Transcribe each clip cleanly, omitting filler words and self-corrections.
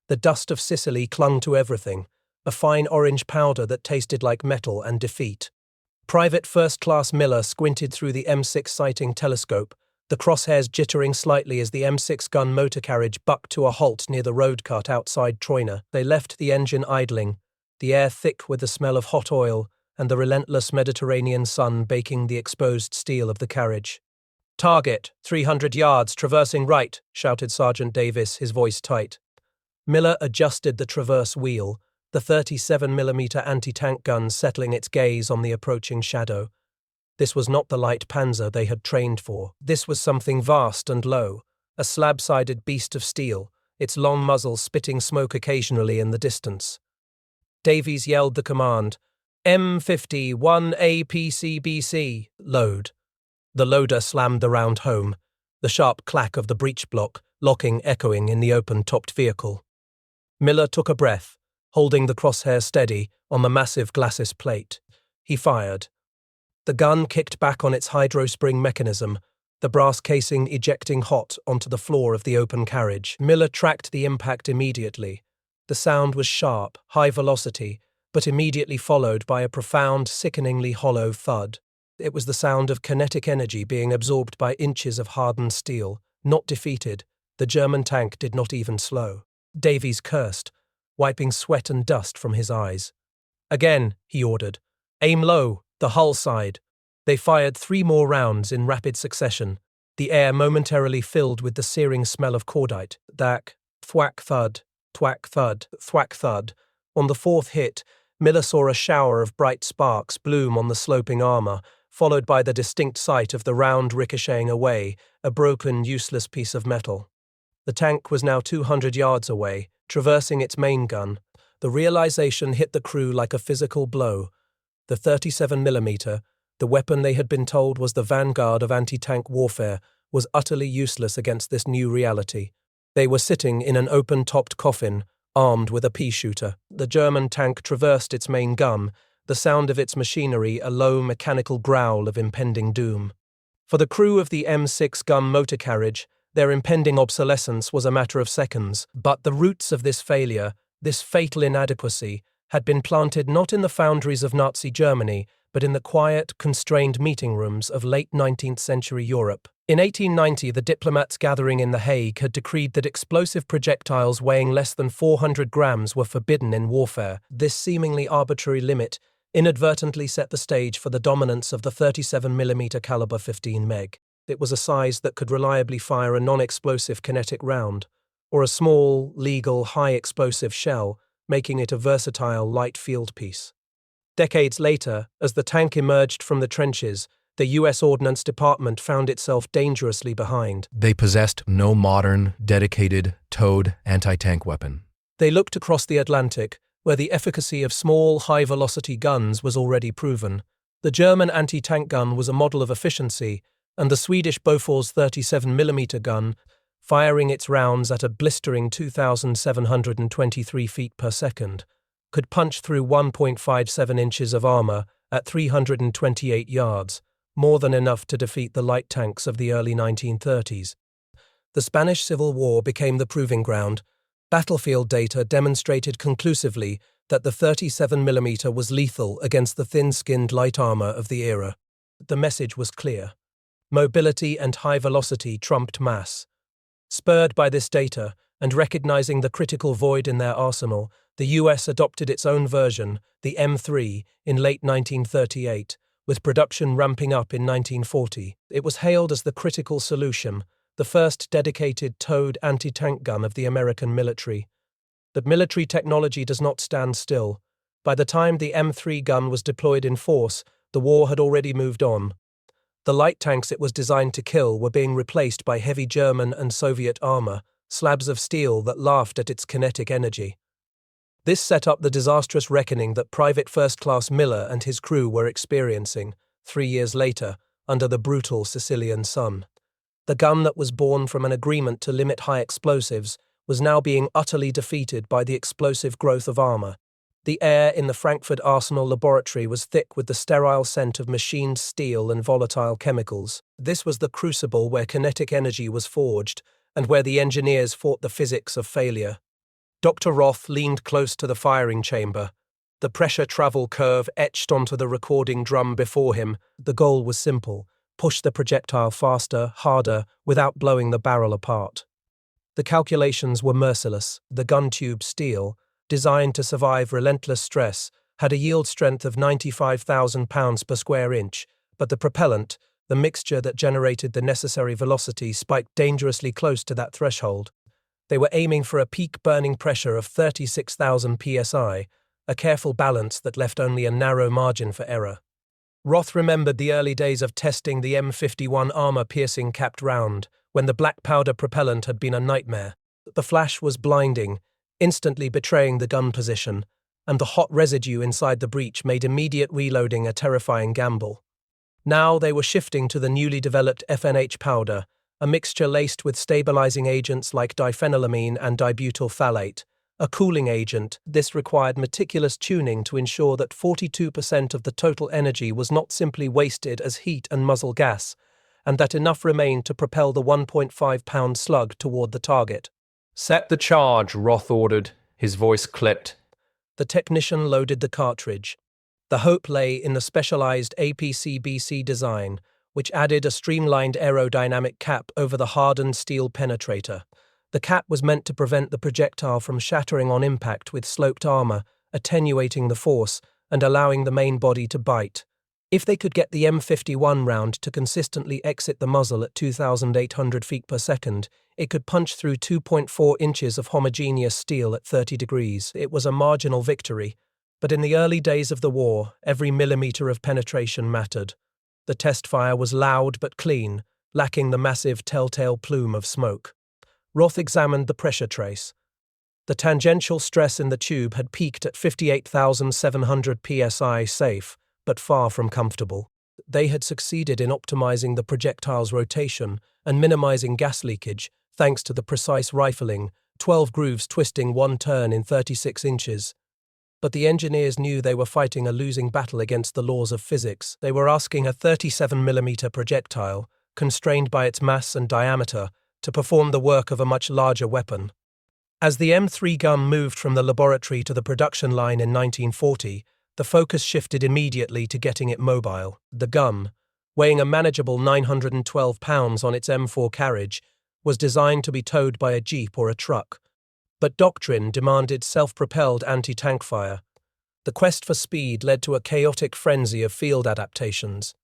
The dust of Sicily clung to everything, a fine orange powder that tasted like metal and defeat. Private First-Class Miller squinted through the M6 sighting telescope, the crosshairs jittering slightly as the M6 gun motor carriage bucked to a halt near the road cut outside Troina. They left the engine idling, the air thick with the smell of hot oil and the relentless Mediterranean sun baking the exposed steel of the carriage. "Target, 300 yards, traversing right," shouted Sergeant Davis, his voice tight. Miller adjusted the traverse wheel, the 37mm anti-tank gun settling its gaze on the approaching shadow. This was not the light Panzer they had trained for. This was something vast and low, a slab-sided beast of steel, its long muzzle spitting smoke occasionally in the distance. Davies yelled the command, "M50, 1 APCBC, load." The loader slammed the round home, the sharp clack of the breech block, locking echoing in the open-topped vehicle. Miller took a breath, holding the crosshair steady on the massive glacis plate. He fired. The gun kicked back on its hydro-spring mechanism, the brass casing ejecting hot onto the floor of the open carriage. Miller tracked the impact immediately. The sound was sharp, high velocity, but immediately followed by a profound, sickeningly hollow thud. It was the sound of kinetic energy being absorbed by inches of hardened steel. Not defeated, the German tank did not even slow. Davies cursed, wiping sweat and dust from his eyes. "Again," he ordered. "Aim low, the hull side." They fired 3 more rounds in rapid succession, the air momentarily filled with the searing smell of cordite. Thack, thwack thud, thwack thud, thwack thud. On the 4th hit, Miller saw a shower of bright sparks bloom on the sloping armor, followed by the distinct sight of the round ricocheting away, a broken, useless piece of metal. The tank was now 200 yards away, traversing its main gun. The realization hit the crew like a physical blow. The 37mm, the weapon they had been told was the vanguard of anti-tank warfare, was utterly useless against this new reality. They were sitting in an open-topped coffin, armed with a pea-shooter. The German tank traversed its main gun, the sound of its machinery a low mechanical growl of impending doom. For the crew of the M6 gun motor carriage, their impending obsolescence was a matter of seconds, but the roots of this failure, this fatal inadequacy, had been planted not in the foundries of Nazi Germany, but in the quiet, constrained meeting rooms of late 19th century Europe. In 1890, the diplomats gathering in The Hague had decreed that explosive projectiles weighing less than 400 grams were forbidden in warfare. This seemingly arbitrary limit inadvertently set the stage for the dominance of the 37mm caliber 15 meg. It was a size that could reliably fire a non-explosive kinetic round, or a small, legal, high-explosive shell, making it a versatile light field piece. Decades later, as the tank emerged from the trenches, the U.S. Ordnance Department found itself dangerously behind. They possessed no modern, dedicated, towed anti-tank weapon. They looked across the Atlantic, where the efficacy of small, high-velocity guns was already proven. The German anti-tank gun was a model of efficiency, and the Swedish Bofors 37mm gun, firing its rounds at a blistering 2,723 feet per second, could punch through 1.57 inches of armor at 328 yards, more than enough to defeat the light tanks of the early 1930s. The Spanish Civil War became the proving ground. Battlefield data demonstrated conclusively that the 37mm was lethal against the thin-skinned light armor of the era. The message was clear. Mobility and high velocity trumped mass. Spurred by this data, and recognizing the critical void in their arsenal, the US adopted its own version, the M3, in late 1938, with production ramping up in 1940. It was hailed as the critical solution, the first dedicated towed anti-tank gun of the American military. But military technology does not stand still. By the time the M3 gun was deployed in force, the war had already moved on. The light tanks it was designed to kill were being replaced by heavy German and Soviet armor, slabs of steel that laughed at its kinetic energy. This set up the disastrous reckoning that Private First Class Miller and his crew were experiencing, 3 years later, under the brutal Sicilian sun. The gun that was born from an agreement to limit high explosives was now being utterly defeated by the explosive growth of armor. The air in the Frankfurt Arsenal laboratory was thick with the sterile scent of machined steel and volatile chemicals. This was the crucible where kinetic energy was forged, and where the engineers fought the physics of failure. Dr. Roth leaned close to the firing chamber. The pressure travel curve etched onto the recording drum before him. The goal was simple: push the projectile faster, harder, without blowing the barrel apart. The calculations were merciless. The gun tube, steel, designed to survive relentless stress, had a yield strength of 95,000 pounds per square inch, but the propellant, the mixture that generated the necessary velocity, spiked dangerously close to that threshold. They were aiming for a peak burning pressure of 36,000 psi, a careful balance that left only a narrow margin for error. Roth remembered the early days of testing the M51 armor-piercing capped round, when the black powder propellant had been a nightmare. The flash was blinding, instantly betraying the gun position, and the hot residue inside the breech made immediate reloading a terrifying gamble. Now they were shifting to the newly developed FNH powder, a mixture laced with stabilizing agents like diphenylamine and dibutyl phthalate. A cooling agent, this required meticulous tuning to ensure that 42% of the total energy was not simply wasted as heat and muzzle gas, and that enough remained to propel the 1.5-pound slug toward the target. "Set the charge," Roth ordered. His voice clipped. The technician loaded the cartridge. The hope lay in the specialized APC-BC design, which added a streamlined aerodynamic cap over the hardened steel penetrator. The cap was meant to prevent the projectile from shattering on impact with sloped armor, attenuating the force and allowing the main body to bite. If they could get the M51 round to consistently exit the muzzle at 2,800 feet per second, it could punch through 2.4 inches of homogeneous steel at 30 degrees. It was a marginal victory, but in the early days of the war, every millimeter of penetration mattered. The test fire was loud but clean, lacking the massive telltale plume of smoke. Roth examined the pressure trace. The tangential stress in the tube had peaked at 58,700 psi safe, but far from comfortable. They had succeeded in optimizing the projectile's rotation and minimizing gas leakage, thanks to the precise rifling, 12 grooves twisting one turn in 36 inches. But the engineers knew they were fighting a losing battle against the laws of physics. They were asking a 37mm projectile, constrained by its mass and diameter, to perform the work of a much larger weapon. As the M3 gun moved from the laboratory to the production line in 1940, the focus shifted immediately to getting it mobile. The gun, weighing a manageable 912 pounds on its M4 carriage, was designed to be towed by a jeep or a truck. But doctrine demanded self-propelled anti-tank fire. The quest for speed led to a chaotic frenzy of field adaptations.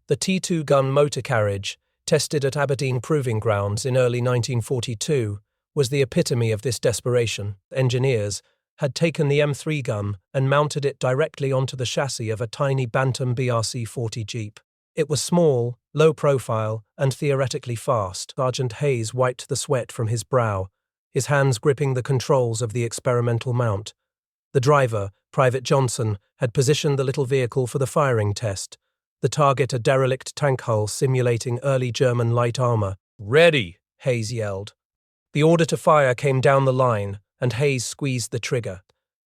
The T2 gun motor carriage, tested at Aberdeen Proving Grounds in early 1942, was the epitome of this desperation. Engineers had taken the M3 gun and mounted it directly onto the chassis of a tiny Bantam BRC-40 Jeep. It was small, low profile, and theoretically fast. Sergeant Hayes wiped the sweat from his brow, his hands gripping the controls of the experimental mount. The driver, Private Johnson, had positioned the little vehicle for the firing test. The target, a derelict tank hull simulating early German light armor. "Ready!" Hayes yelled. The order to fire came down the line, and Hayes squeezed the trigger.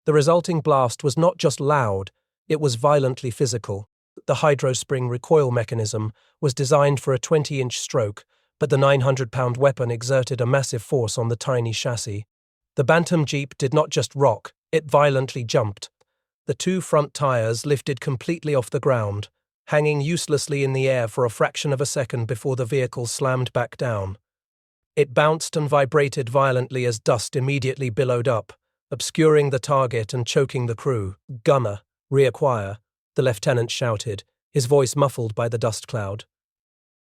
The resulting blast was not just loud, it was violently physical. The hydrospring recoil mechanism was designed for a 20-inch stroke, but the 900-pound weapon exerted a massive force on the tiny chassis. The Bantam Jeep did not just rock, it violently jumped. The two front tires lifted completely off the ground, hanging uselessly in the air for a fraction of a second before the vehicle slammed back down. It bounced and vibrated violently as dust immediately billowed up, obscuring the target and choking the crew. "Gunner, reacquire," the lieutenant shouted, his voice muffled by the dust cloud.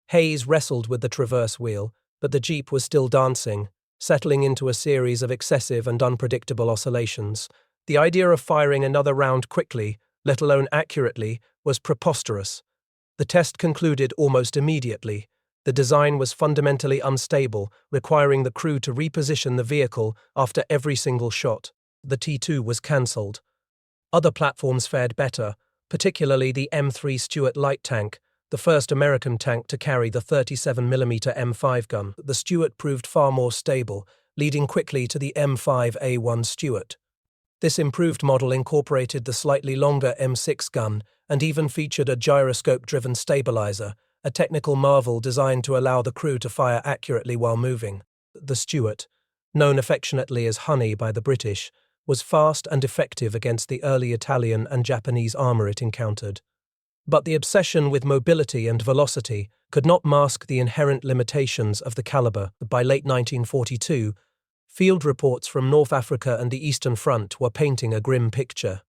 Hayes wrestled with the traverse wheel, but the Jeep was still dancing, settling into a series of excessive and unpredictable oscillations. The idea of firing another round quickly, let alone accurately, was preposterous. The test concluded almost immediately. The design was fundamentally unstable, requiring the crew to reposition the vehicle after every single shot. The T2 was cancelled. Other platforms fared better, particularly the M3 Stuart light tank, the first American tank to carry the 37mm M5 gun. The Stuart proved far more stable, leading quickly to the M5A1 Stuart. This improved model incorporated the slightly longer M6 gun and even featured a gyroscope-driven stabilizer, a technical marvel designed to allow the crew to fire accurately while moving. The Stuart, known affectionately as honey by the British, was fast and effective against the early Italian and Japanese armor it encountered. But the obsession with mobility and velocity could not mask the inherent limitations of the caliber. By late 1942, field reports from North Africa and the Eastern Front were painting a grim picture.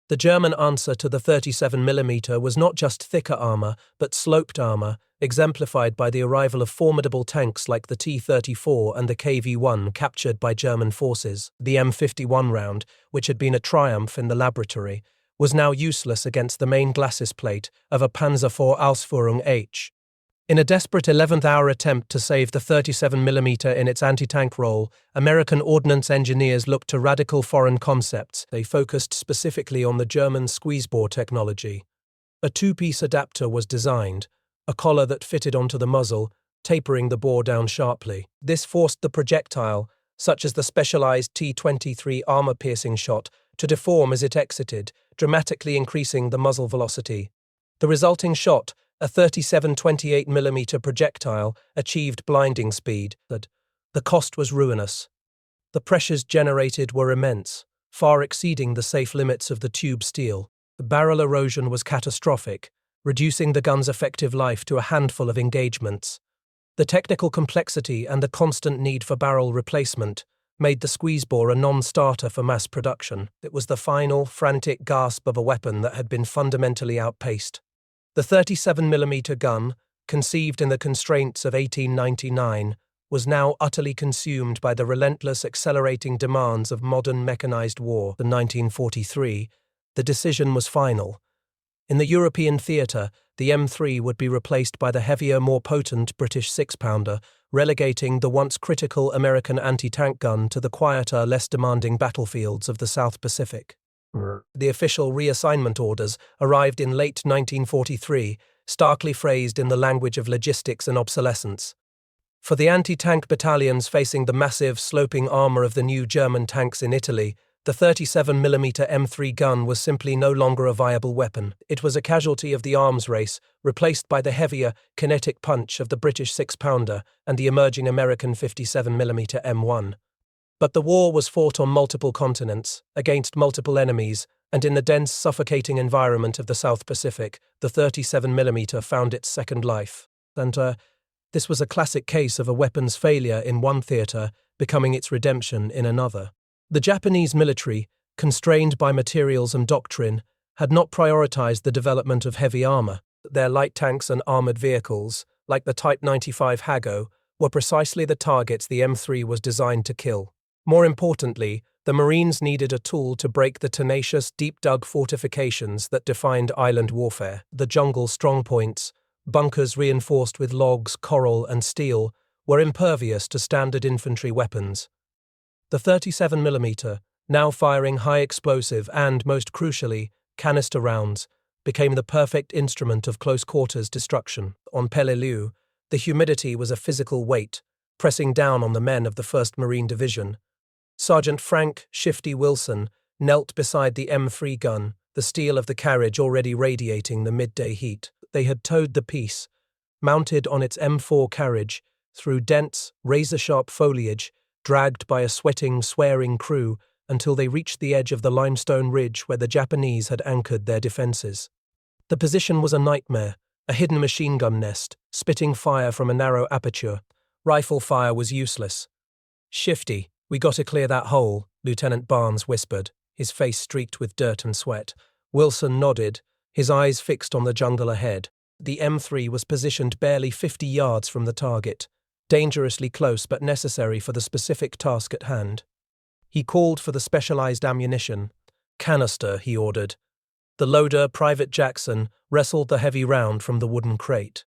The German answer to the 37mm was not just thicker armor, but sloped armor, exemplified by the arrival of formidable tanks like the T-34 and the KV-1 captured by German forces. The M51 round, which had been a triumph in the laboratory, was now useless against the main glacis plate of a Panzer IV Ausführung H. In a desperate 11th-hour attempt to save the 37mm in its anti-tank role, American ordnance engineers looked to radical foreign concepts. They focused specifically on the German squeezebore technology. A two-piece adapter was designed, a collar that fitted onto the muzzle, tapering the bore down sharply. This forced the projectile, such as the specialized T-23 armor-piercing shot, to deform as it exited, dramatically increasing the muzzle velocity. The resulting shot, a 37-28mm projectile, achieved blinding speed. The cost was ruinous. The pressures generated were immense, far exceeding the safe limits of the tube steel. The barrel erosion was catastrophic, reducing the gun's effective life to a handful of engagements. The technical complexity and the constant need for barrel replacement made the squeezebore a non-starter for mass production. It was the final, frantic gasp of a weapon that had been fundamentally outpaced. The 37mm gun, conceived in the constraints of 1899, was now utterly consumed by the relentless accelerating demands of modern mechanized war. In 1943, the decision was final. In the European theatre, the M3 would be replaced by the heavier, more potent British 6-pounder, relegating the once critical American anti-tank gun to the quieter, less demanding battlefields of the South Pacific. The official reassignment orders arrived in late 1943, starkly phrased in the language of logistics and obsolescence. For the anti-tank battalions facing the massive, sloping armor of the new German tanks in Italy, the 37mm M3 gun was simply no longer a viable weapon. It was a casualty of the arms race, replaced by the heavier, kinetic punch of the British 6-pounder and the emerging American 57mm M1. But the war was fought on multiple continents, against multiple enemies, and in the dense, suffocating environment of the South Pacific, the 37mm found its second life. And this was a classic case of a weapon's failure in one theatre becoming its redemption in another. The Japanese military, constrained by materials and doctrine, had not prioritized the development of heavy armor. Their light tanks and armored vehicles, like the Type 95 Hago, were precisely the targets the M3 was designed to kill. More importantly, the Marines needed a tool to break the tenacious, deep-dug fortifications that defined island warfare. The jungle strongpoints, bunkers reinforced with logs, coral, and steel, were impervious to standard infantry weapons. The 37mm, now firing high explosive and, most crucially, canister rounds, became the perfect instrument of close-quarters destruction. On Peleliu, the humidity was a physical weight, pressing down on the men of the 1st Marine Division. Sergeant Frank "Shifty" Wilson knelt beside the M3 gun, the steel of the carriage already radiating the midday heat. They had towed the piece, mounted on its M4 carriage, through dense, razor-sharp foliage, dragged by a sweating, swearing crew until they reached the edge of the limestone ridge where the Japanese had anchored their defenses. The position was a nightmare, a hidden machine gun nest, spitting fire from a narrow aperture. Rifle fire was useless. "Shifty, we got to clear that hole," Lieutenant Barnes whispered, his face streaked with dirt and sweat. Wilson nodded, his eyes fixed on the jungle ahead. The M3 was positioned barely 50 yards from the target, dangerously close but necessary for the specific task at hand. He called for the specialized ammunition. "Canister," he ordered. The loader, Private Jackson, wrestled the heavy round from the wooden crate.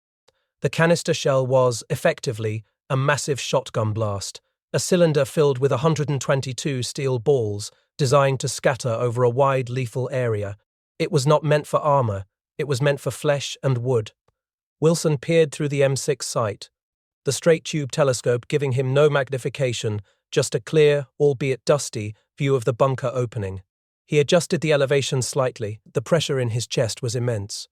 The canister shell was, effectively, a massive shotgun blast, a cylinder filled with 122 steel balls designed to scatter over a wide lethal area. It was not meant for armor, it was meant for flesh and wood. Wilson peered through the M6 sight, the straight-tube telescope giving him no magnification, just a clear, albeit dusty, view of the bunker opening. He adjusted the elevation slightly. The pressure in his chest was immense.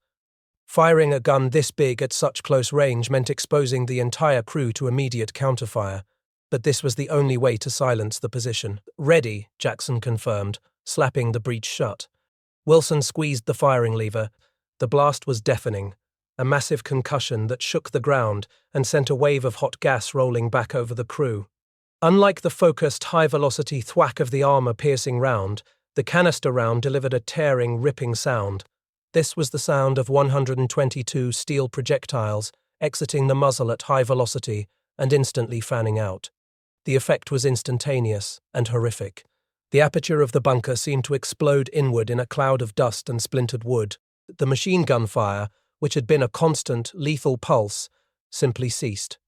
Firing a gun this big at such close range meant exposing the entire crew to immediate counterfire. but this was the only way to silence the position. "Ready," Jackson confirmed, slapping the breech shut. Wilson squeezed the firing lever. The blast was deafening, a massive concussion that shook the ground and sent a wave of hot gas rolling back over the crew. Unlike the focused, high-velocity thwack of the armor-piercing round, the canister round delivered a tearing, ripping sound. This was the sound of 122 steel projectiles exiting the muzzle at high velocity and instantly fanning out. The effect was instantaneous and horrific. The aperture of the bunker seemed to explode inward in a cloud of dust and splintered wood. The machine gun fire, which had been a constant, lethal pulse, simply ceased.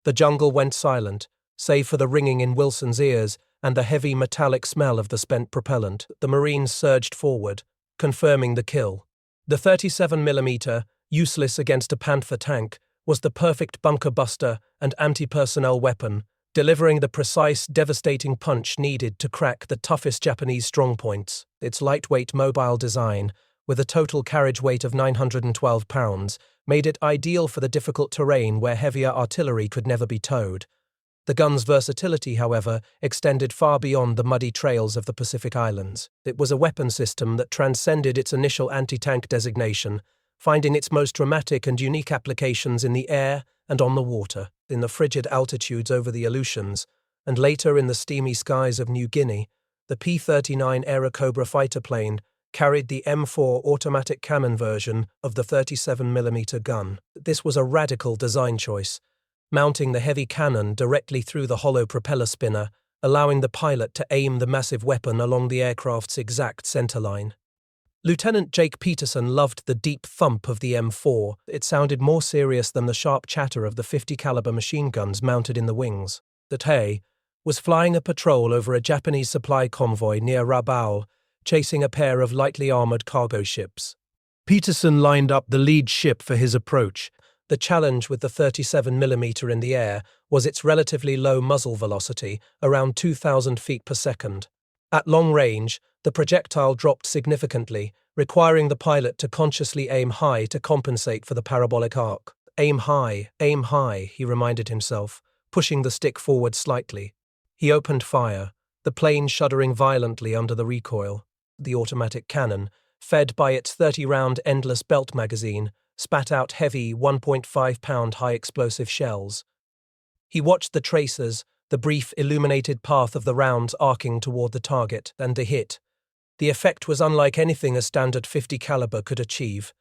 The jungle went silent, save for the ringing in Wilson's ears and the heavy metallic smell of the spent propellant. The Marines surged forward, confirming the kill. The 37mm, useless against a Panther tank, was the perfect bunker buster and anti-personnel weapon, delivering the precise, devastating punch needed to crack the toughest Japanese strongpoints. Its lightweight mobile design, with a total carriage weight of 912 pounds, made it ideal for the difficult terrain where heavier artillery could never be towed. The gun's versatility, however, extended far beyond the muddy trails of the Pacific Islands. It was a weapon system that transcended its initial anti-tank designation, finding its most dramatic and unique applications in the air and on the water, in the frigid altitudes over the Aleutians, and later in the steamy skies of New Guinea. The P-39 Airacobra fighter plane carried the M4 automatic cannon version of the 37mm gun. This was a radical design choice, mounting the heavy cannon directly through the hollow propeller spinner, allowing the pilot to aim the massive weapon along the aircraft's exact centerline. Lieutenant Jake Peterson loved the deep thump of the M4. It sounded more serious than the sharp chatter of the 50-caliber machine guns mounted in the wings. The Tay was flying a patrol over a Japanese supply convoy near Rabaul, chasing a pair of lightly armored cargo ships. Peterson lined up the lead ship for his approach. The challenge with the 37mm in the air was its relatively low muzzle velocity, around 2,000 feet per second. At long range, the projectile dropped significantly, requiring the pilot to consciously aim high to compensate for the parabolic arc. Aim high, he reminded himself, pushing the stick forward slightly. He opened fire, the plane shuddering violently under the recoil. The automatic cannon, fed by its 30-round endless belt magazine, spat out heavy 1.5-pound high-explosive shells. He watched the tracers, the brief illuminated path of the rounds arcing toward the target, and the hit. The effect was unlike anything a standard 50 caliber could achieve.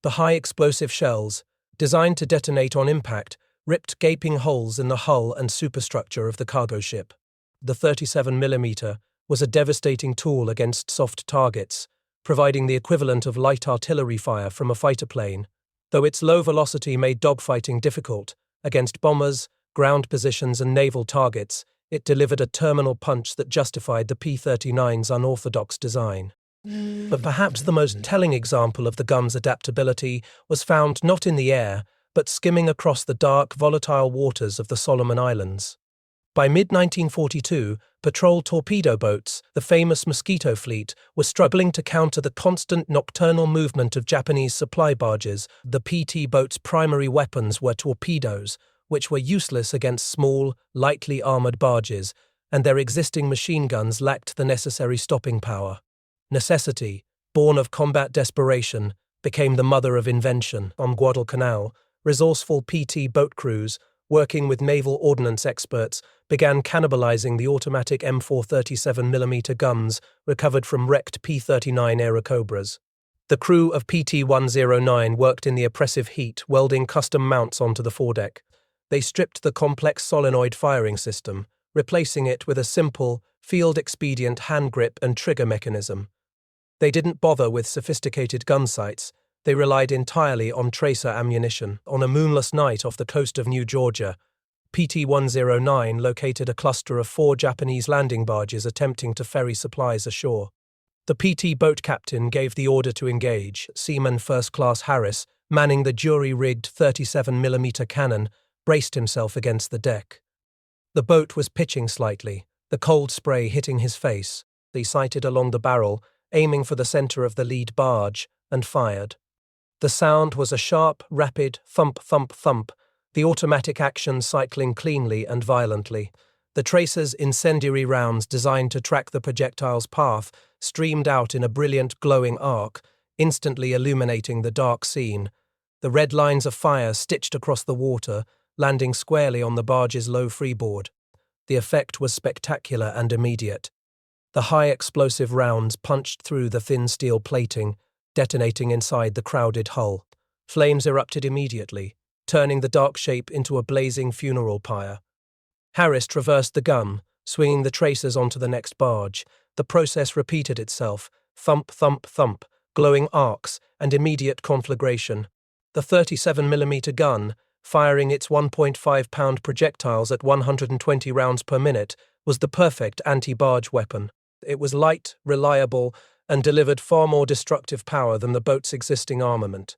The high-explosive shells, designed to detonate on impact, ripped gaping holes in the hull and superstructure of the cargo ship. The 37mm was a devastating tool against soft targets, providing the equivalent of light artillery fire from a fighter plane. Though its low velocity made dogfighting difficult, against bombers, ground positions and naval targets, it delivered a terminal punch that justified the P-39's unorthodox design. But perhaps the most telling example of the gun's adaptability was found not in the air, but skimming across the dark, volatile waters of the Solomon Islands. By mid-1942, patrol torpedo boats, the famous Mosquito Fleet, were struggling to counter the constant nocturnal movement of Japanese supply barges. The PT boats' primary weapons were torpedoes, which were useless against small, lightly armored barges, and their existing machine guns lacked the necessary stopping power. Necessity, born of combat desperation, became the mother of invention. On Guadalcanal, resourceful PT boat crews, working with naval ordnance experts, began cannibalizing the automatic M4 37mm guns recovered from wrecked P-39 Airacobras. The crew of PT-109 worked in the oppressive heat, welding custom mounts onto the foredeck. They stripped the complex solenoid firing system, replacing it with a simple, field-expedient hand grip and trigger mechanism. They didn't bother with sophisticated gun sights. They relied entirely on tracer ammunition. On a moonless night off the coast of New Georgia, PT-109 located a cluster of 4 Japanese landing barges attempting to ferry supplies ashore. The PT boat captain gave the order to engage. Seaman First Class Harris, manning the jury-rigged 37mm cannon, braced himself against the deck. The boat was pitching slightly, the cold spray hitting his face. He sighted along the barrel, aiming for the center of the lead barge, and fired. The sound was a sharp, rapid thump, thump, thump, the automatic action cycling cleanly and violently. The tracer's incendiary rounds, designed to track the projectile's path, streamed out in a brilliant glowing arc, instantly illuminating the dark scene. The red lines of fire stitched across the water, landing squarely on the barge's low freeboard. The effect was spectacular and immediate. The high explosive rounds punched through the thin steel plating, detonating inside the crowded hull. Flames erupted immediately, turning the dark shape into a blazing funeral pyre. Harris traversed the gun, swinging the tracers onto the next barge. The process repeated itself, thump, thump, thump, glowing arcs, and immediate conflagration. The 37mm gun, firing its 1.5-pound projectiles at 120 rounds per minute, was the perfect anti-barge weapon. It was light, reliable, and delivered far more destructive power than the boat's existing armament.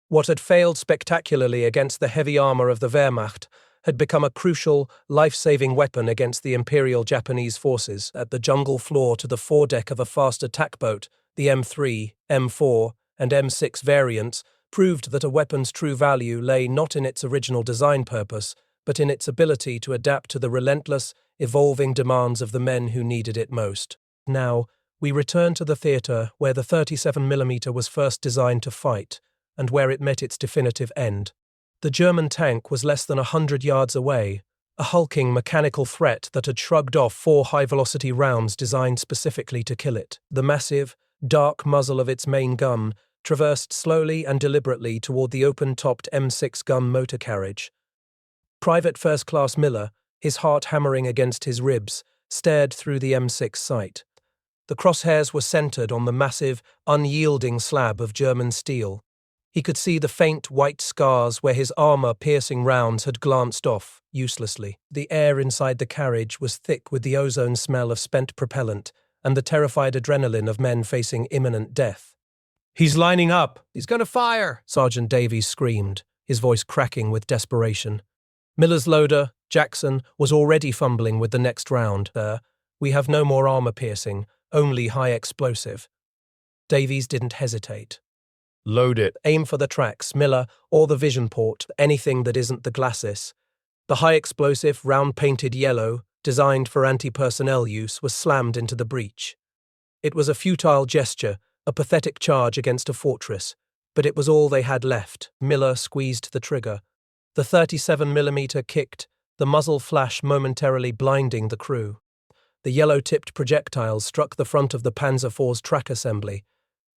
What had failed spectacularly against the heavy armor of the Wehrmacht had become a crucial, life-saving weapon against the Imperial Japanese forces. At the jungle floor to the foredeck of a fast attack boat, the M3, M4, and M6 variants proved that a weapon's true value lay not in its original design purpose, but in its ability to adapt to the relentless, evolving demands of the men who needed it most. Now, we return to the theatre where the 37mm was first designed to fight, and where it met its definitive end. The German tank was less than 100 yards away, a hulking mechanical threat that had shrugged off 4 high-velocity rounds designed specifically to kill it. The massive, dark muzzle of its main gun traversed slowly and deliberately toward the open-topped M6 gun motor carriage. Private First Class Miller, his heart hammering against his ribs, stared through the M6 sight. The crosshairs were centered on the massive, unyielding slab of German steel. He could see the faint white scars where his armor-piercing rounds had glanced off, uselessly. The air inside the carriage was thick with the ozone smell of spent propellant and the terrified adrenaline of men facing imminent death. "He's lining up! He's going to fire!" Sergeant Davies screamed, his voice cracking with desperation. Miller's loader, Jackson, was already fumbling with the next round. "We have no more armor-piercing, only high explosive." Davies didn't hesitate. Load it. "Aim for the tracks, Miller, or the vision port, anything that isn't the glacis." The high-explosive, round-painted yellow, designed for anti-personnel use, was slammed into the breach. It was a futile gesture, a pathetic charge against a fortress, but it was all they had left. Miller squeezed the trigger. The 37mm kicked, the muzzle flash momentarily blinding the crew. The yellow-tipped projectiles struck the front of the Panzer IV's track assembly.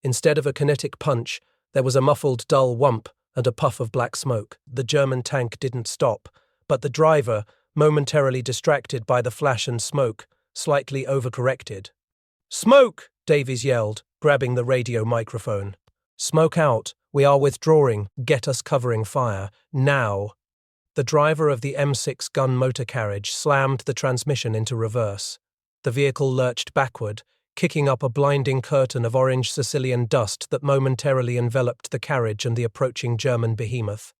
Instead of a kinetic punch, there was a muffled dull whump and a puff of black smoke. The German tank didn't stop, but the driver, momentarily distracted by the flash and smoke, slightly overcorrected. "Smoke!" Davies yelled, grabbing the radio microphone. "Smoke out. We are withdrawing. Get us covering fire. Now." The driver of the M6 gun motor carriage slammed the transmission into reverse. The vehicle lurched backward, kicking up a blinding curtain of orange Sicilian dust that momentarily enveloped the carriage and the approaching German behemoth.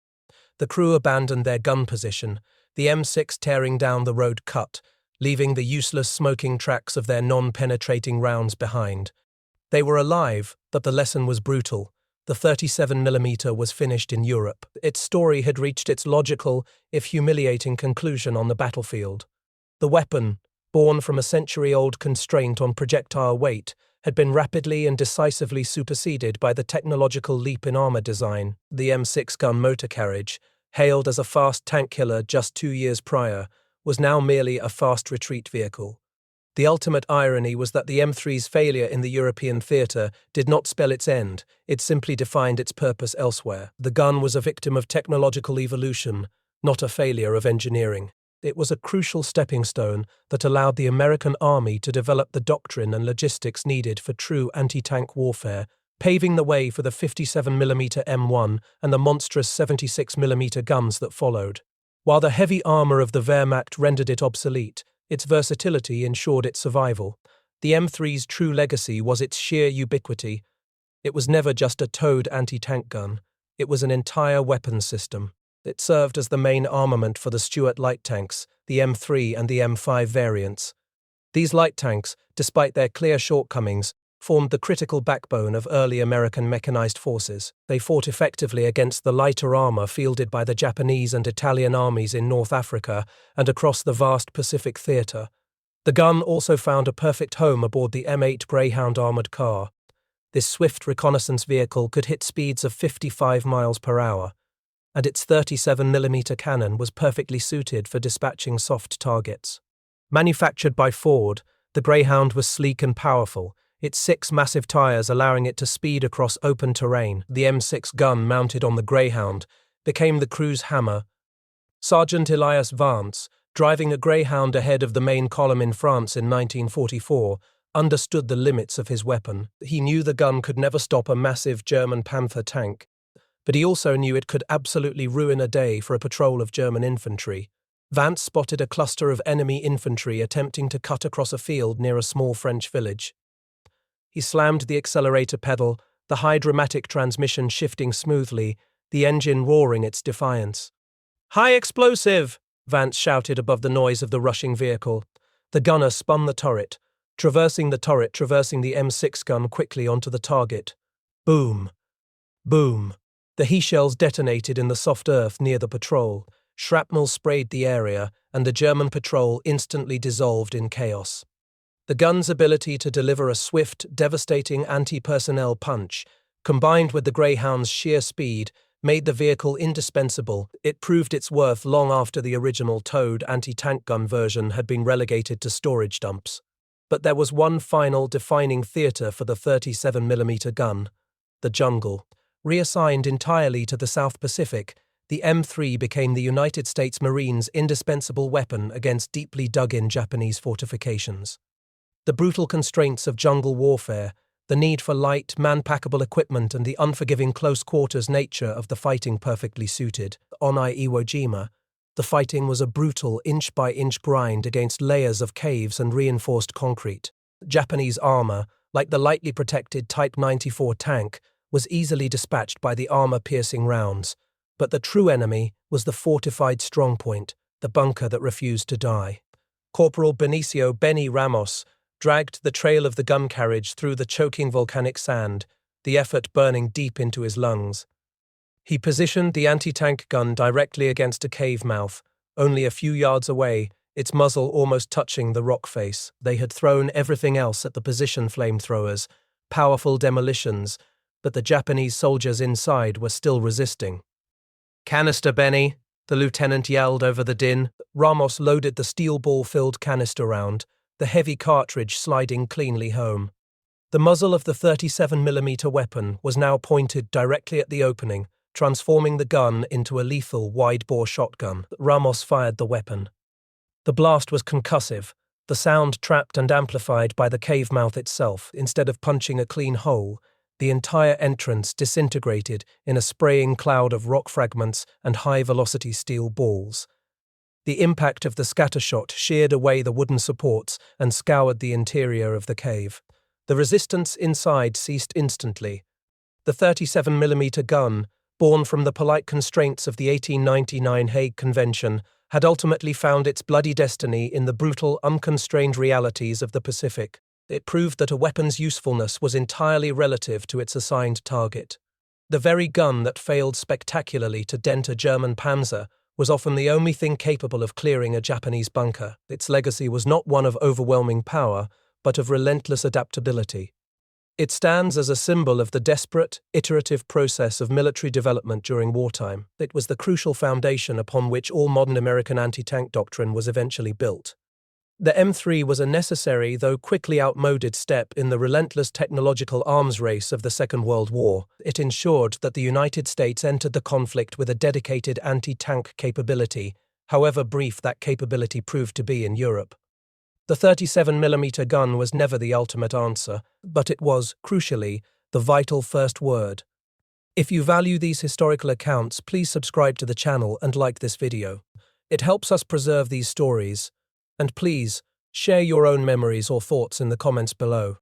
The crew abandoned their gun position, the M6 tearing down the road cut, leaving the useless smoking tracks of their non-penetrating rounds behind. They were alive, but the lesson was brutal. The 37mm was finished in Europe. Its story had reached its logical, if humiliating, conclusion on the battlefield. The weapon, born from a century-old constraint on projectile weight, had been rapidly and decisively superseded by the technological leap in armor design. The M6 gun motor carriage, hailed as a fast tank killer just 2 years prior, was now merely a fast retreat vehicle. The ultimate irony was that the M3's failure in the European theatre did not spell its end, it simply defined its purpose elsewhere. The gun was a victim of technological evolution, not a failure of engineering. It was a crucial stepping stone that allowed the American Army to develop the doctrine and logistics needed for true anti-tank warfare, paving the way for the 57mm M1 and the monstrous 76mm guns that followed. While the heavy armor of the Wehrmacht rendered it obsolete, its versatility ensured its survival. The M3's true legacy was its sheer ubiquity. It was never just a towed anti-tank gun. It was an entire weapons system. It served as the main armament for the Stuart light tanks, the M3 and the M5 variants. These light tanks, despite their clear shortcomings, formed the critical backbone of early American mechanized forces. They fought effectively against the lighter armor fielded by the Japanese and Italian armies in North Africa and across the vast Pacific theater. The gun also found a perfect home aboard the M8 Greyhound armored car. This swift reconnaissance vehicle could hit speeds of 55 miles per hour, and its 37mm cannon was perfectly suited for dispatching soft targets. Manufactured by Ford, the Greyhound was sleek and powerful, its 6 massive tires allowing it to speed across open terrain. The M6 gun mounted on the Greyhound became the crew's hammer. Sergeant Elias Vance, driving a Greyhound ahead of the main column in France in 1944, understood the limits of his weapon. He knew the gun could never stop a massive German Panther tank, but he also knew it could absolutely ruin a day for a patrol of German infantry. Vance spotted a cluster of enemy infantry attempting to cut across a field near a small French village. He slammed the accelerator pedal, the high dramatic transmission shifting smoothly, the engine roaring its defiance. "High explosive!" Vance shouted above the noise of the rushing vehicle. The gunner spun the turret, traversing the M6 gun quickly onto the target. Boom! Boom! The he-shells detonated in the soft earth near the patrol. Shrapnel sprayed the area, and the German patrol instantly dissolved in chaos. The gun's ability to deliver a swift, devastating anti-personnel punch, combined with the Greyhound's sheer speed, made the vehicle indispensable. It proved its worth long after the original towed anti-tank gun version had been relegated to storage dumps. But there was one final defining theater for the 37mm gun: the jungle. Reassigned entirely to the South Pacific, the M3 became the United States Marines' indispensable weapon against deeply dug-in Japanese fortifications. The brutal constraints of jungle warfare, the need for light, man-packable equipment and the unforgiving close-quarters nature of the fighting perfectly suited. On Iwo Jima, the fighting was a brutal inch-by-inch grind against layers of caves and reinforced concrete. Japanese armor, like the lightly protected Type 94 tank, was easily dispatched by the armor-piercing rounds. But the true enemy was the fortified strongpoint, the bunker that refused to die. Corporal Benicio "Benny" Ramos dragged the trail of the gun carriage through the choking volcanic sand, the effort burning deep into his lungs. He positioned the anti-tank gun directly against a cave mouth, only a few yards away, its muzzle almost touching the rock face. They had thrown everything else at the position flamethrowers, powerful demolitions, but the Japanese soldiers inside were still resisting. "Canister, Benny," the lieutenant yelled over the din. Ramos loaded the steel ball-filled canister round, the heavy cartridge sliding cleanly home. The muzzle of the 37mm weapon was now pointed directly at the opening, transforming the gun into a lethal wide-bore shotgun. Ramos fired the weapon. The blast was concussive, the sound trapped and amplified by the cave mouth itself. Instead of punching a clean hole, the entire entrance disintegrated in a spraying cloud of rock fragments and high-velocity steel balls. The impact of the scattershot sheared away the wooden supports and scoured the interior of the cave. The resistance inside ceased instantly. The 37mm gun, born from the polite constraints of the 1899 Hague Convention, had ultimately found its bloody destiny in the brutal, unconstrained realities of the Pacific. It proved that a weapon's usefulness was entirely relative to its assigned target. The very gun that failed spectacularly to dent a German Panzer was often the only thing capable of clearing a Japanese bunker. Its legacy was not one of overwhelming power, but of relentless adaptability. It stands as a symbol of the desperate, iterative process of military development during wartime. It was the crucial foundation upon which all modern American anti-tank doctrine was eventually built. The M3 was a necessary, though quickly outmoded step in the relentless technological arms race of the Second World War. It ensured that the United States entered the conflict with a dedicated anti-tank capability, however brief that capability proved to be in Europe. The 37mm gun was never the ultimate answer, but it was, crucially, the vital first word. If you value these historical accounts, please subscribe to the channel and like this video. It helps us preserve these stories. And please, share your own memories or thoughts in the comments below.